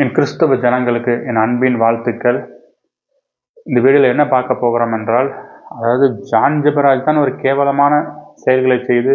என் கிறிஸ்தவ ஜனங்களுக்கு என் அன்பின் வாழ்த்துக்கள். இந்த வீடியோவில் என்ன பார்க்க போகிறோம் என்றால், அதாவது ஜான் ஜெபராஜ் தான் ஒரு கேவலமான செயல்களை செய்து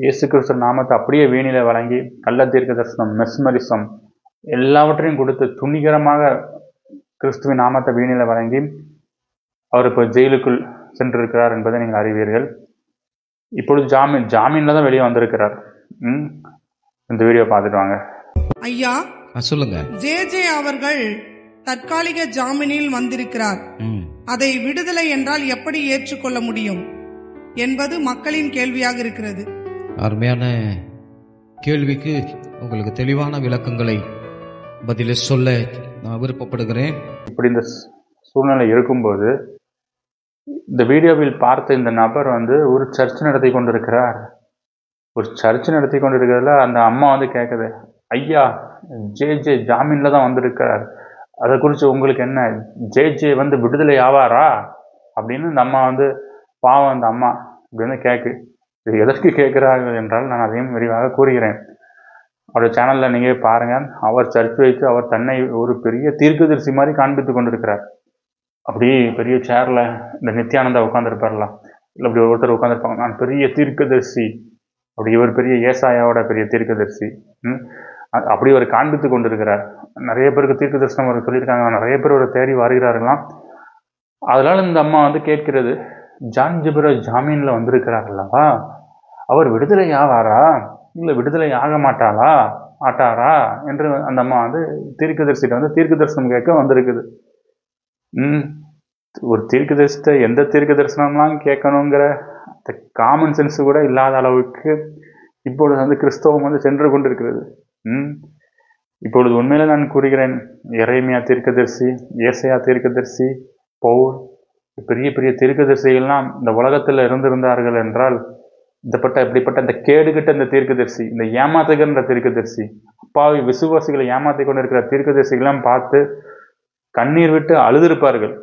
இயேசு கிறிஸ்து நாமத்தை அப்படியே வீணில வழங்கி கள்ள தீர்க்க தரிசனம், மெஸ்மரிசம் எல்லாவற்றையும் கொடுத்து துணிகரமாக கிறிஸ்துவின் நாமத்தை வீணில வழங்கி அவர் இப்போ ஜெயிலுக்குள் சென்றிருக்கிறார் என்பதை நீங்கள் அறிவீர்கள். இப்பொழுது ஜாமீன்ல தான் வெளியே வந்திருக்கிறார். இந்த வீடியோ பார்த்துட்டு வாங்க. ஐயா சொல்லுங்க. ஜே அவர்கள் தற்காலிக ஜாமீனில் வந்திருக்கிறார். அதை விடுதலை என்றால் எப்படி ஏற்றுக்கொள்ள முடியும் என்பது மக்களின் கேள்வியாக இருக்கிறது. அருமையான கேள்விக்கு உங்களுக்கு தெளிவான விளக்கங்களை பதில சொல்ல நான் விருப்பப்படுகிறேன். இப்படி இந்த சூழ்நிலை இருக்கும்போது இந்த வீடியோவில் பார்த்த இந்த நபர் ஒரு சர்ச் நடத்தி கொண்டிருக்கிறார். ஒரு சர்ச் நடத்தி கொண்டிருக்கிறதுல அந்த அம்மா கேட்குது, ஐயா ஜே ஜாமீன்ல தான் வந்திருக்கிறார், அதை குறித்து உங்களுக்கு என்ன, ஜே விடுதலை ஆவாரா அப்படின்னு இந்த அம்மா பாவம் அந்த அம்மா இப்படி கேட்கு. இது எதற்கு கேட்கிறார்கள் என்றால் நான் அதையும் விரிவாக கூறுகிறேன். அவருடைய சேனலில் நீங்கள் பாருங்கள். அவர் சர்ச் வைத்து அவர் தன்னை ஒரு பெரிய தீர்க்கதரிசி மாதிரி காண்பித்து கொண்டிருக்கிறார். அப்படி பெரிய சேரில் இந்த நித்யானந்தா உட்காந்துருப்பார்லாம், இல்லை அப்படி ஒருத்தர் உட்காந்துருப்பாங்க, நான் பெரிய தீர்க்கதரிசி, அப்படி இவர் பெரிய ஏசாயாவோட பெரிய தீர்க்கதரிசி, அப்படி அவர் காண்பித்து கொண்டிருக்கிறார். நிறைய பேருக்கு தீர்க்க தரிசனம் அவர் சொல்லியிருக்காங்க, நிறைய பேர் ஒரு தேடி வருகிறார்களாம். அதனால இந்த அம்மா கேட்கிறது, ஜான் ஜெபராஜ் ஜாமீன்ல வந்திருக்கிறார் அல்லவா, அவர் விடுதலை ஆவாரா இல்லை விடுதலை ஆக மாட்டாரா என்று அந்த அம்மா தீர்க்கதரிசிட்ட தீர்க்க தரிசனம் கேட்க வந்திருக்குது. ஒரு தீர்க்க தரிசனத்தை எந்த தீர்க்க தரிசனம்லாம் கேட்கணுங்கிற அந்த காமன் சென்ஸ் கூட இல்லாத அளவுக்கு இப்பொழுது கிறிஸ்தவம் சென்று கொண்டிருக்கிறது. இப்பொழுது உண்மையில நான் கூறுகிறேன், எரேமியா தீர்க்கதரிசி, ஏசாயா தீர்க்கதரிசி, பவுல், பெரிய பெரிய தீர்க்கதரிசிகள்லாம் இந்த உலகத்தில் இருந்திருந்தார்கள் என்றால் இப்படிப்பட்ட இந்த கேடுகிட்ட இந்த தீர்க்கதரிசி, இந்த ஏமாத்துகின்ற தீர்க்கதரிசி, அப்பாவி விசுவாசிகளை ஏமாத்தி கொண்டு இருக்கிற தீர்க்கதரிசிகள்லாம் பார்த்து கண்ணீர் விட்டு அழுதிருப்பார்கள்.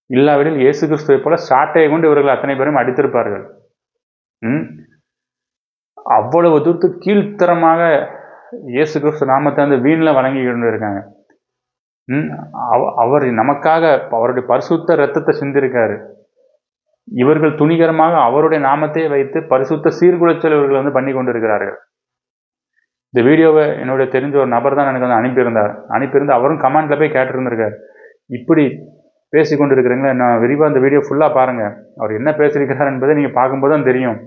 இல்லாவிடில் இயேசு கிறிஸ்துவை போல சாட்டையை கொண்டு இவர்கள் அத்தனை பேரும் அடித்திருப்பார்கள். அவ்வளவு தூரத்து கீழ்த்தரமாக இயேசு கிறிஸ்து நாமத்தை வீணில் வழங்கி கொண்டு இருக்காங்க. அவர் நமக்காக அவருடைய பரிசுத்த இரத்தத்தை சிந்திருக்காரு. இவர்கள் துணிகரமாக அவருடைய நாமத்தை வைத்து பரிசுத்த சீர்குலைச்சல் இவர்கள் பண்ணி கொண்டு இருக்கிறார்கள். இந்த வீடியோவை என்னுடைய தெரிஞ்ச ஒரு நபர் தான் எனக்கு அனுப்பியிருந்து அவரும் கமெண்ட்ல போய் கேட்டிருந்திருக்காரு, இப்படி பேசி கொண்டு இருக்கிறீங்களா, நான் விரிவாக இந்த வீடியோ ஃபுல்லாக பாருங்க, அவர் என்ன பேசியிருக்கிறார் என்பதை நீங்கள் பார்க்கும்போது தான் தெரியும்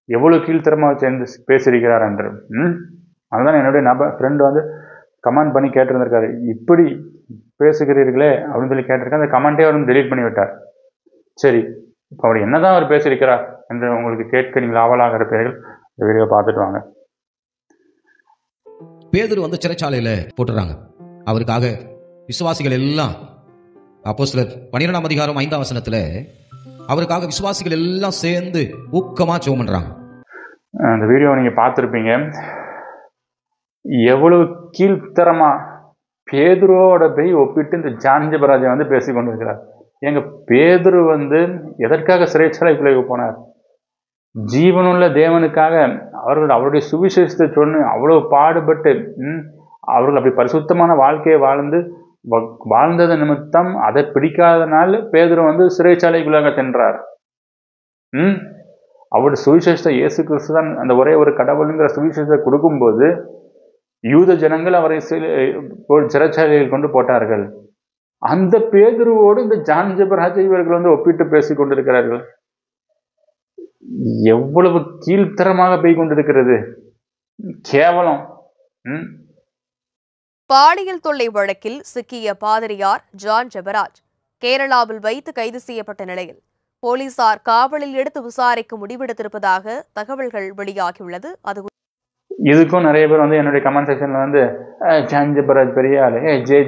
எவ்வளோ கீழ்த்தரமாக சேர்ந்து பேசியிருக்கிறார் என்று. அதுதான் என்னுடைய ஃப்ரெண்டு கமெண்ட் பண்ணி கேட்டிருந்திருக்காரு, இப்படி பேசுகிறீர்களே அப்படின்னு சொல்லி கேட்டிருக்கேன். அந்த கமெண்ட்டே அவர் டெலீட் பண்ணி விட்டார். சரி, இப்போ அவர் என்னதான் அவர் பேசியிருக்கிறார் என்று உங்களுக்கு கேட்க நீங்கள் ஆவலாக இருப்பீர்கள். இந்த வீடியோ பார்த்துட்டு வாங்க. பேதுரு சிறைச்சாலையில போட்டுறாங்க. அவருக்காக விசுவாசிகள் எல்லாம், அப்போஸ்தலர் 12ஆம் அதிகாரம் 5ஆம் வசனத்துல அவருக்காக விசுவாசிகள் எல்லாம் சேர்ந்து ஊக்கமா ஜெபம் பண்றாங்க. அந்த வீடியோ நீங்க பார்த்துருப்பீங்க. எவ்வளவு கீழ்த்தரமா பேதுருவோட போய் ஒப்பிட்டு இந்த ஜான் ஜெபராஜை பேசி கொண்டிருக்கிறார். எங்க பேதுரு எதற்காக சிறைச்சாலைக்குள்ளே போனார்? ஜீவனுள்ள தேவனுக்காக அவருடைய சுவிசேஷத்தை சொன்னு அவ்வளவு பாடுபட்டு அவர்கள் அப்படி பரிசுத்தமான வாழ்க்கையை வாழ்ந்தது நிமித்தம் அதை பிடிக்காதனால் பேதுரு சிறைச்சாலைக்குள்ளாக சென்றார். அவருடைய சுவிசேஷத்தை இயேசு கிறிஸ்து தான் அந்த ஒரே ஒரு கடவுளுங்கிற சுவிசேஷத்தை கொடுக்கும்போது யூத ஜனங்கள் அவரை சிறைச்சாலையில் கொண்டு போட்டார்கள். அந்த பேதுருவோடு இந்த ஜான் ஜெபராஜை இவர்கள் ஒப்பிட்டு பேசிக் கொண்டிருக்கிறார்கள். எவ்வளவு கீழ்த்தரமாக போய் கொண்டிருக்கிறது, கேவலம். பாலியல் தொல்லை வழக்கில் சிக்கிய பாதிரியார் ஜான் ஜெபராஜ் கேரளாவில் வைத்து கைது செய்யப்பட்ட நிலையில் போலீசார் காவலில் எடுத்து விசாரிக்க முடிவெடுத்திருப்பதாக தகவல்கள் வெளியாகியுள்ளது. இதுக்கும் நிறைய பேர் என்னுடைய கமெண்ட் செக்ஷன்ல ஜான் ஜெபராஜ் பெரிய ஆளு, ஜே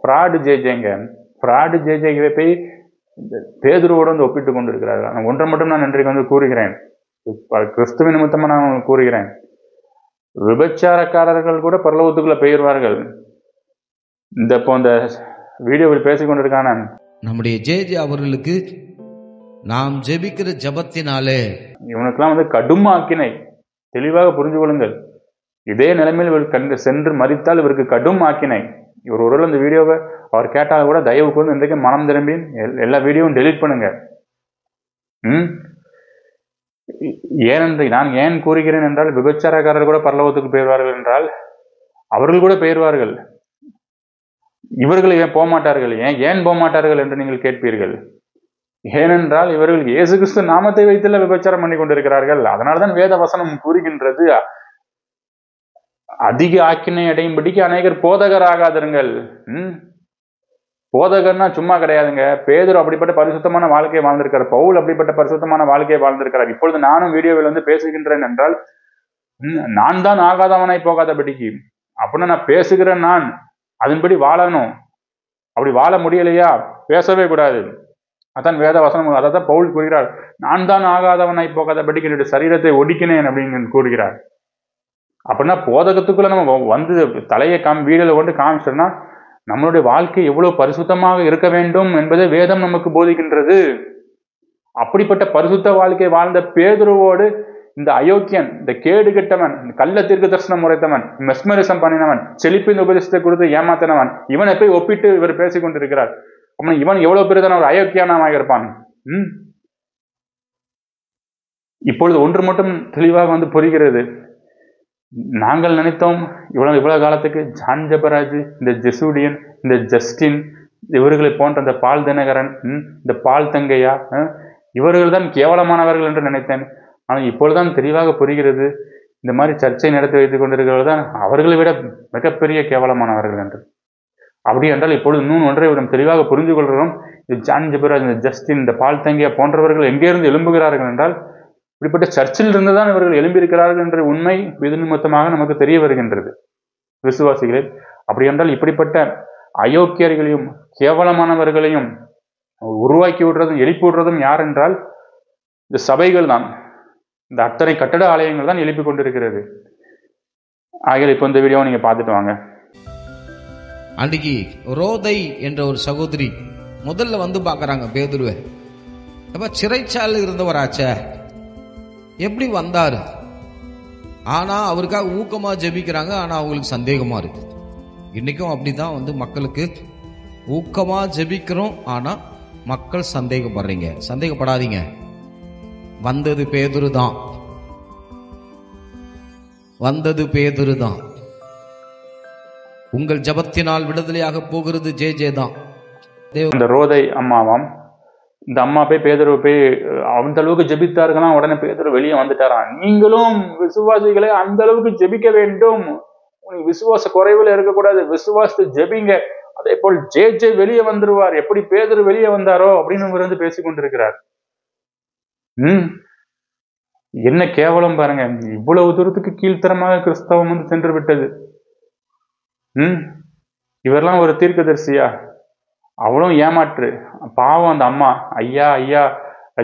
ஃப்ராடு ஜேஜேங்க, ஃப்ராடு ஜேஜேக்கு போய் பேதுருவோடு ஒப்பிட்டு கொண்டு இருக்கிறார்கள். நான் ஒன்றை மட்டும் நான் இன்றைக்கு கூறுகிறேன், கிறிஸ்துவ நிமித்தமாக நான் கூறுகிறேன், விபச்சாரக்காரர்கள் கூட பரலோகத்துக்குள்ள பெயர்வார்கள். இந்த வீடியோவில் பேசிக்கொண்டிருக்கான நம்முடைய ஜே அவர்களுக்கு நாம் ஜெபிக்கிற ஜபத்தினாலே இவனுக்கெல்லாம் கடும் ஆக்கினை. தெளிவாக புரிஞ்சு கொள்ளுங்கள். இதே நிலைமையில் இவர் சென்று மதித்தால் இவருக்கு கடும் ஆக்கினை. இவர் ஒருவேளை இந்த வீடியோவை அவர் கேட்டாலும் கூட தயவு கூர்ந்து இன்றைக்கு மனம் திரும்பி எல்லா வீடியோவும் டெலீட் பண்ணுங்க. ஏனென்று நான் ஏன் கூறுகிறேன் என்றால், விபச்சாரக்காரர் கூட பரலோகத்துக்கு போயிடுவார்கள் என்றால் அவர்கள் கூட போயிடுவார்கள், இவர்கள் ஏன் போக மாட்டார்கள்? ஏன் போக மாட்டார்கள் என்று நீங்கள் கேட்பீர்கள். ஏனென்றால் இவர்கள் இயேசு கிறிஸ்து நாமத்தை வைத்துள்ள விபச்சாரம் பண்ணி கொண்டிருக்கிறார்கள். அதனால்தான் வேத வசனம் கூறுகின்றது, அதிக ஆக்கினை அடையும்படிக்கு அநேகர் போதகர் ஆகாதிருங்கள். போதகர்னா சும்மா கிடையாதுங்க. பேதுரு அப்படிப்பட்ட பரிசுத்தமான வாழ்க்கையை வாழ்ந்திருக்கார், பவுல் அப்படிப்பட்ட பரிசுத்தமான வாழ்க்கையை வாழ்ந்திருக்கிறார். இப்பொழுது நானும் வீடியோவில் வந்து பேசுகின்றேன் என்றால் நான் தான் ஆகாதவனாய் போகாதபடிக்கு, அப்படின்னா நான் பேசுகிறேன், நான் அதன்படி வாழணும். அப்படி வாழ முடியலையா, பேசவே கூடாது. அதான் வேத வசனம், அதான் பவுல் கூறுகிறார், நான் தான் ஆகாதவனாய் போகாதபடிக்கு என்னுடைய சரீரத்தை ஒடுக்கினேன் அப்படின்னு கூறுகிறார். அப்படின்னா போதகத்துக்குள்ள நம்ம வந்து தலையை வீடியோல கொண்டு காமிச்சோம்னா நம்மளுடைய வாழ்க்கை எவ்வளவு பரிசுத்தமாக இருக்க வேண்டும் என்பதை வேதம் நமக்கு போதிக்கின்றது. அப்படிப்பட்ட பரிசுத்த வாழ்க்கை வாழ்ந்த பேதுருவோடு இந்த அயோக்கியன், இந்த கேடு கெட்டவன், கள்ள தீர்க்க தரிசனம் உரைத்தவன், மெஸ்மரிசம் பண்ணினவன், செழிப்பின் உபதேசத்தை கொடுத்து ஏமாத்தினவன், இவனை போய் ஒப்பிட்டு இவர் பேசிக் கொண்டிருக்கிறார். இவன் எவ்வளவு பெரிதான ஒரு அயோக்கியனாக இருப்பான். இப்பொழுது ஒன்று மட்டும் தெளிவாக வந்து புரிகிறது. நாங்கள் நினைத்தோம் இவ்வளவு காலத்துக்கு ஜான் ஜெபராஜ், இந்த ஜெசூடியன், இந்த ஜஸ்டின், இவர்களை போன்ற இந்த பால் தினகரன், இந்த பால் தங்கையா, இவர்கள் தான் கேவலமானவர்கள் என்று நினைத்தேன். ஆனால் இப்பொழுதுதான் தெளிவாக புரிகிறது, இந்த மாதிரி சர்ச்சை நடத்தி வைத்துக் கொண்டிருக்கிறவர்கள் தான் அவர்களை விட மிகப்பெரிய கேவலமானவர்கள் என்று. அப்படி என்றால் இப்பொழுது இன்னும் ஒன்றை நாம் தெளிவாக புரிந்து கொள்கிறோம். இந்த ஜான் ஜெபராஜ், இந்த ஜஸ்டின், இந்த பால் தங்கையா போன்றவர்கள் எங்கே இருந்து எழும்புகிறார்கள் என்றால் இப்படிப்பட்ட சர்ச்சில் இருந்துதான் இவர்கள் எழும்பியிருக்கிறார்கள் என்ற உண்மை விது நிமித்தமாக நமக்கு தெரிய வருகின்றது விசுவாசிகளே. அப்படி என்றால் இப்படிப்பட்ட அயோக்கியர்களையும் கேவலமானவர்களையும் உருவாக்கி விடுறதும் எழுப்பி விடுறதும் யார் என்றால் இந்த சபைகள் தான், இந்த அத்தனை கட்டட ஆலயங்கள் தான் எழுப்பி கொண்டிருக்கிறது. ஆகிய இப்போ இந்த வீடியோவை நீங்க பார்த்துட்டு வாங்க. அன்றைக்கு ரோதை என்ற ஒரு சகோதரி முதல்ல வந்து பார்க்கறாங்க பேதுருவை. அப்ப சிறைச்சாலையில் இருந்தவராச்ச, எப்படி வந்தாரு? ஆனா அவருக்காக ஊக்கமா ஜெபிக்கிறாங்க. ஆனா அவங்களுக்கு சந்தேகமா இருக்கு. இன்னைக்கும் அப்படிதான் வந்து மக்களுக்கு ஊக்கமா ஜெபிக்கிறோம், ஆனா மக்கள் சந்தேகப்படுறீங்க. சந்தேகப்படாதீங்க, வந்தது பேதுரு தான், வந்தது பேதுரு தான். உங்கள் ஜபத்தினால் விடுதலையாக போகிறது ஜே தான். இந்த ரோதை அம்மாவாம், இந்த அம்மா போய் பேதுருவை போய் அந்த அளவுக்கு ஜெபித்தார்களாம். உடனே பேதுரு வெளியே வந்துட்டாராம். நீங்களும் விசுவாசிகளை அந்த அளவுக்கு ஜெபிக்க வேண்டும், விசுவாச குறைவுல இருக்கக்கூடாது, விசுவாசத்தை ஜெபிங்க. அதே போல் ஜே வெளியே வந்துருவார், எப்படி பேதுரு வெளியே வந்தாரோ அப்படின்னு இவர் வந்து பேசிக் கொண்டிருக்கிறார். என்ன கேவலம் பாருங்க, இவ்வளவு தூரத்துக்கு கீழ்த்தரமாக கிறிஸ்தவம் வந்து சென்று விட்டது. இவரெல்லாம் ஒரு தீர்க்கதரிசியா? அவளும் ஏமாற்று. பாவம் அந்த அம்மா, ஐயா ஐயா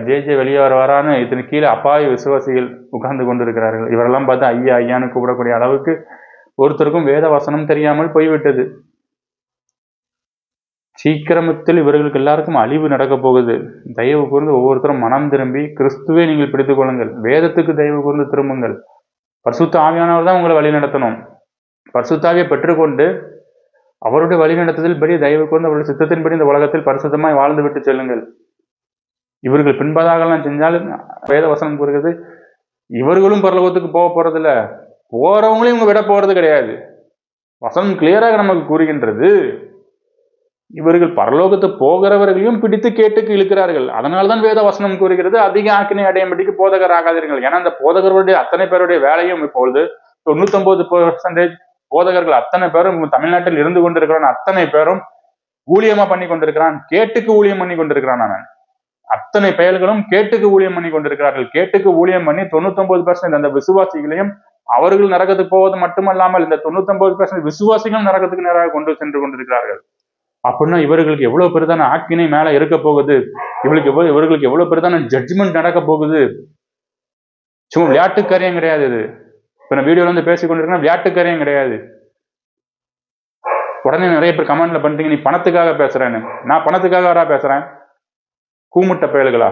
ஜே வெளியே வரான்னு இதன் கீழே அப்பாவி விசுவாசிகள் உட்கார்ந்து கொண்டிருக்கிறார்கள். இவரெல்லாம் பார்த்து ஐயா ஐயான்னு கூப்பிடக்கூடிய அளவுக்கு ஒருத்தருக்கும் வேத வசனம் தெரியாமல் போய்விட்டது. சீக்கிரமத்தில் இவர்களுக்கு எல்லாருக்கும் அழிவு நடக்க போகுது. தயவு கூர்ந்து ஒவ்வொருத்தரும் மனம் திரும்பி கிறிஸ்துவை நீங்கள் பிடித்துக் கொள்ளுங்கள், வேதத்துக்கு தயவு கூர்ந்து திரும்புங்கள். பரிசுத்த ஆவியானவர் தான் உங்களை வழி நடத்தணும். பரிசுத்தாவியை பெற்றுக்கொண்டு அவருடைய வழிநடத்துதல் படி தயவு கூர்ந்து அவருடைய சித்தத்தின்படி இந்த உலகத்தில் பரிசுத்தமாய் வாழ்ந்து விட்டு செல்லுங்கள். இவர்கள் பின்பதாகலாம் செஞ்சாலும் வேத வசனம் கூறுகிறது, இவர்களும் பரலோகத்துக்கு போக போறதில்ல, போறவங்களையும் இவங்க விட போறது கிடையாது. வசனம் கிளியராக நமக்கு கூறுகின்றது. இவர்கள் பரலோகத்து போகிறவர்களையும் பிடித்து கேட்டுக்கு இழுக்கிறார்கள். அதனால்தான் வேத வசனம் கூறுகிறது, அதிக ஆக்கினை அடையும்படிக்கு போதகர் ஆகாதீர்கள். ஏன்னா அந்த போதகருடைய அத்தனை பேருடைய வேலையும் இப்பொழுது 99% போதகர்கள் அத்தனை பேரும் தமிழ்நாட்டில் இருந்து கொண்டிருக்கிறான், அத்தனை பேரும் ஊழியமா பண்ணி கொண்டிருக்கிறான், கேட்டுக்கு ஊழியம் பண்ணி கொண்டிருக்கிறான். அவன் அத்தனை பெயர்களும் கேட்டுக்கு ஊழியம் பண்ணி கொண்டிருக்கிறார்கள். கேட்டுக்கு ஊழியம் பண்ணி 99% அந்த விசுவாசிகளையும் அவர்கள் நரகத்துக்கு போவது மட்டுமல்லாமல் இந்த 99% விசுவாசிகளும் நரகத்துக்கு நேராக கொண்டு சென்று கொண்டிருக்கிறார்கள். அப்படின்னா இவர்களுக்கு எவ்வளவு பெரிதான ஆக்கினை மேல இருக்க போகுது, இவர்களுக்கு எவ்வளவு பெரிதான ஜட்ஜ்மெண்ட் நடக்க போகுது. சும்மா விளையாட்டுக்காரியம் கிடையாது இது. இப்ப நான் வீடியோல வந்து பேசிக் கொண்டிருக்கேன், விளையாட்டுக்காரியம் கிடையாது. உடனே நிறைய பேர் கமெண்ட்ல பண்றீங்க, நீ பணத்துக்காக பேசுறேன்னு. நான் பணத்துக்காக பேசுறேன்? கூமுட்ட பயல்களா?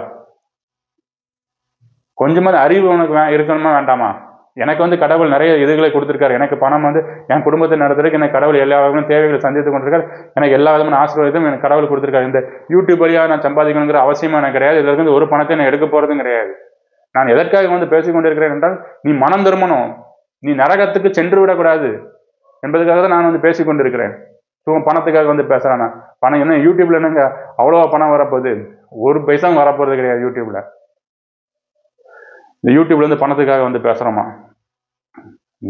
கொஞ்சமாவது அறிவு உனக்கு இருக்கணுமா வேண்டாமா? எனக்கு வந்து கடவுள் நிறைய இதுகளை கொடுத்துருக்காரு. எனக்கு பணம் வந்து என் குடும்பத்தை நடத்துறதுக்கு எனக்கு கடவுள் எல்லா விதமான தேவைகளை சந்தித்து கொண்டிருக்காரு. எனக்கு எல்லா விதமான ஆசீர்வாதமும் எனக்கு கடவுள் கொடுத்துருக்காரு. இந்த யூடியூப் வழியாக நான் சம்பாதிக்கணுங்கிற அவசியமா எனக்கு கிடையாது. இதுல இருந்து ஒரு பணத்தை நான் எடுக்க போறதும் கிடையாது. நான் எதற்காக வந்து பேசிக் கொண்டிருக்கிறேன் என்றால், நீ மனம் திரும்பணும், நீ நரகத்துக்கு சென்று விடக்கூடாது என்பதுக்காக தான் நான் வந்து பேசிக் கொண்டிருக்கிறேன். பணத்துக்காக வந்து பேசுறானா? பணம் என்ன யூடியூப்ல என்னங்க அவ்வளவா பணம் வரப்போகுது? ஒரு பைசாவும் வரப்போறது கிடையாது யூடியூப்ல. இந்த யூடியூப்ல இருந்து பணத்துக்காக வந்து பேசுறோமா?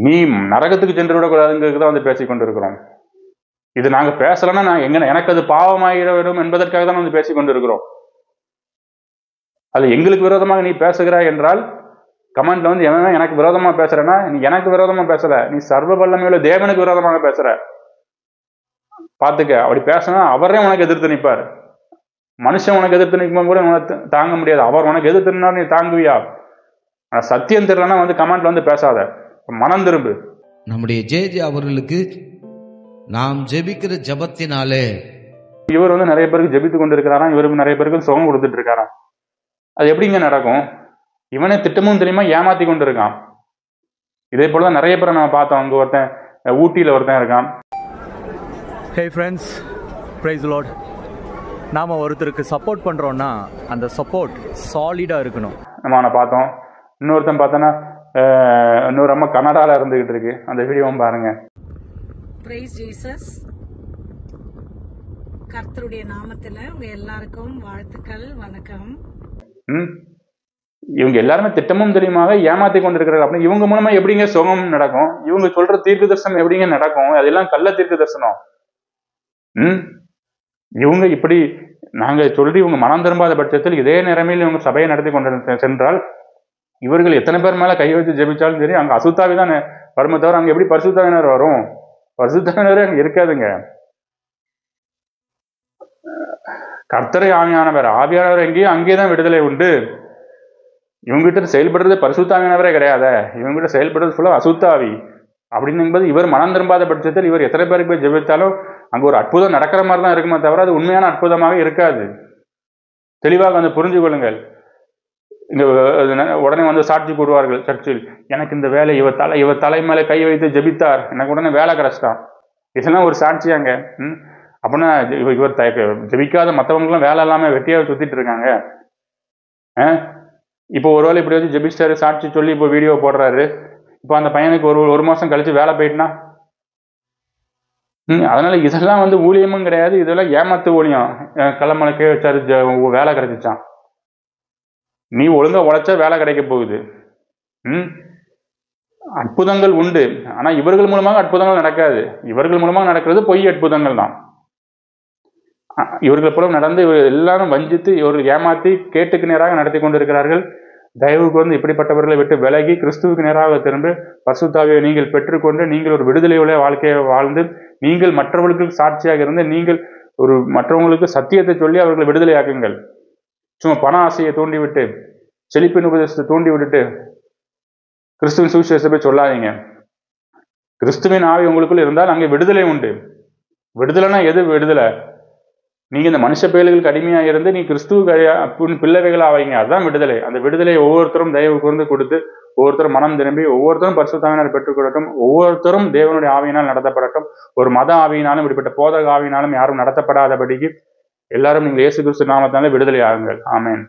நீ நரகத்துக்கு சென்று விடக்கூடாதுங்கிறது தான் வந்து பேசிக் கொண்டிருக்கிறோம். இது நாங்க பேசலன்னா நான் எனக்கு அது பாவமாகிட வேண்டும் என்பதற்காக தான் வந்து பேசிக் கொண்டிருக்கிறோம். அது எங்களுக்கு விரோதமாக நீ பேசுகிறாய் என்றால் கமெண்ட்ல வந்து எவன் எனக்கு விரோதமா பேசுறேன்னா, நீ எனக்கு விரோதமா பேசல, நீ சர்வ வல்லமையுள்ள தேவனுக்கு விரோதமாக பேசுற. பாத்துக்க, அப்படி பேசினா அவரே உனக்கு எதிர்த்து நிற்பார். மனுஷன் உனக்கு எதிர்த்து நிற்கும் கூட உனக்கு தாங்க முடியாது. அவர் உனக்கு எதிர்த்து நின்னா நீ தாங்குவியா? சத்தியம் தெரியலன்னா வந்து கமெண்ட்ல வந்து பேசாத, மனம் திரும்பு. நம்முடைய ஜே அவர்களுக்கு நாம் ஜெபிக்கிற ஜபத்தினாலே இவர் வந்து நிறைய பேருக்கு ஜெபித்து கொண்டிருக்கிறாராம், இவருக்கு நிறைய பேருக்கு சுகம் கொடுத்துட்டு இருக்காராம். அது எப்படிங்க நடக்கும்? இவனே திட்டமும் தெரியுமா ஏமாத்தி கொண்டு இருக்கான். இதே போலதான் நிறைய பேரை நம்ம பார்த்தோம். அங்க ஒருத்தன் ஊட்டியில ஒருத்தன் இருக்கான். Hey friends, praise lord. நாம் ஒருத்தருக்கு சப்போர்ட் பண்ணுறோன்னா அந்த சப்போர்ட் சாலிடாக இருக்கணும். நம்ம அவனை பார்த்தோம். இன்னொருத்தன் பார்த்தோன்னா இன்னொரு அம்மா கனடாவில் இருந்துகிட்டு இருக்கு. அந்த வீடியோவும் பாருங்க. Price Jesus. கர்த்தருடைய நாமத்தில் உங்க எல்லாருக்கும் வாழ்த்துக்கள், வணக்கம். இவங்க எல்லாருமே திட்டமும் தெரியுமாக ஏமாத்தி கொண்டிருக்கிறாங்க. அப்படின்னா இவங்க மூலமா எப்படிங்க சுகம் நடக்கும்? இவங்க சொல்ற தீர்க்க தரிசனம் எப்படிங்க நடக்கும்? அதெல்லாம் கள்ள தீர்க்க தரிசனம். இவங்க இப்படி நாங்க சொல்லி இவங்க மனம் திரும்பாத பட்சத்தில் இதே நிலைமையில் இவங்க சபையை நடத்தி கொண்டு சென்றால் இவர்கள் எத்தனை பேர் மேல கை வச்சு ஜெபிச்சாலும் சரி, அங்க அசுத்தாவி தான் வருமே தவிர அங்க எப்படி பரிசுத்தாவினர் வரும்? பரிசுத்தாவினரே அங்க இருக்காதுங்க. கர்த்தரை ஆவியானவர் எங்கேயும் அங்கேதான் விடுதலை உண்டு. இவங்ககிட்ட செயல்படுறது பரிசுத்தாவியானவரே கிடையாது. இவங்ககிட்ட செயல்படுறது ஃபுல்லா அசுத்தாவி. அப்படின்னும்போது இவர் மனம் திரும்பாத பட்சத்தில் இவர் எத்தனை பேருக்கு போய் ஜெபித்தாலும் அங்க ஒரு அற்புதம் நடக்கிற மாதிரி தான் இருக்குமே தவிர அது உண்மையான அற்புதமாக இருக்காது. தெளிவாக வந்து புரிஞ்சு கொள்ளுங்கள். இங்க உடனே வந்து சாட்சி கூடுவார்கள் சர்ச்சில், எனக்கு இந்த வேலை இவர் தலை மேல கை வைத்து ஜெபித்தார், எனக்கு உடனே வேலை கிடைச்சிட்டான். இதெல்லாம் ஒரு சாட்சியாங்க. அப்படின்னா இவர் ஜெபிக்காத மற்றவங்களும் வேலை இல்லாம வெட்டியாக சுத்திட்டு இருக்காங்க. இப்போ ஒருவேளை இப்படி வச்சு ஜெபிஸ்டாரு சாட்சி சொல்லி இப்போ வீடியோ போடுறாரு. இப்போ அந்த பையனுக்கு ஒரு மாசம் கழிச்சு வேலை போயிட்டுனா அதனால இதெல்லாம் வந்து ஊழியமும் கிடையாது, இதெல்லாம் ஏமாத்து ஊழியம். கிளம்பலுக்கே வச்சாரு வேலை கிடைச்சிச்சான். நீ ஒழுங்கா உழைச்சா வேலை கிடைக்க போகுது. அற்புதங்கள் உண்டு, ஆனா இவர்கள் மூலமாக அற்புதங்கள் நடக்காது. இவர்கள் மூலமாக நடக்கிறது பொய் அற்புதங்கள் தான். இவர்கள் புறம் நடந்து எல்லாரும் வஞ்சித்து இவர்கள் ஏமாத்தி கேட்டுக்கு நேராக நடத்தி கொண்டிருக்கிறார்கள். தயவுக்கு வந்து இப்படிப்பட்டவர்களை விட்டு விலகி கிறிஸ்துவுக்கு நேராக திரும்ப பரிசுத்தாவியை நீங்கள் பெற்றுக்கொண்டு நீங்கள் ஒரு விடுதலையுள்ள வாழ்க்கையை வாழ்ந்து நீங்கள் மற்றவர்களுக்கு சாட்சியாக இருந்து நீங்கள் ஒரு மற்றவங்களுக்கு சத்தியத்தை சொல்லி அவர்களை விடுதலையாக்குங்கள். சும்மா பண ஆசையை தூண்டிவிட்டு செழிப்பின் உபதேசத்தை தூண்டி விட்டுட்டு கிறிஸ்துவின் சுவிசேஷத்தை சொல்லாதீங்க. கிறிஸ்துவின் ஆவி உங்களுக்குள் இருந்தால் அங்கே விடுதலை உண்டு. விடுதலைனா எது விடுதலை? நீங்க இந்த மனுஷ பயல்களுக்கு அடிமையாக இருந்து நீ கிறிஸ்துவ பிள்ளைகள் ஆவீங்க, அதுதான் விடுதலை. அந்த விடுதலையை ஒவ்வொருத்தரும் தயவு கூர்ந்து கொடுத்து ஒவ்வொருத்தரும் மனம் திரும்பி ஒவ்வொருத்தரும் பரிசுத்தாவியினால் பெற்றுக் கொடுக்கட்டும். ஒவ்வொருத்தரும் தேவனுடைய ஆவியினால் நடத்தப்படட்டும். ஒரு மத ஆவியினாலும் இப்படிப்பட்ட போதக ஆவியினாலும் யாரும் நடத்தப்படாதபடிக்கு எல்லாரும் நீங்கள் இயேசு கிறிஸ்து நாமத்தாலே விடுதலை ஆகுங்கள். ஆமென்.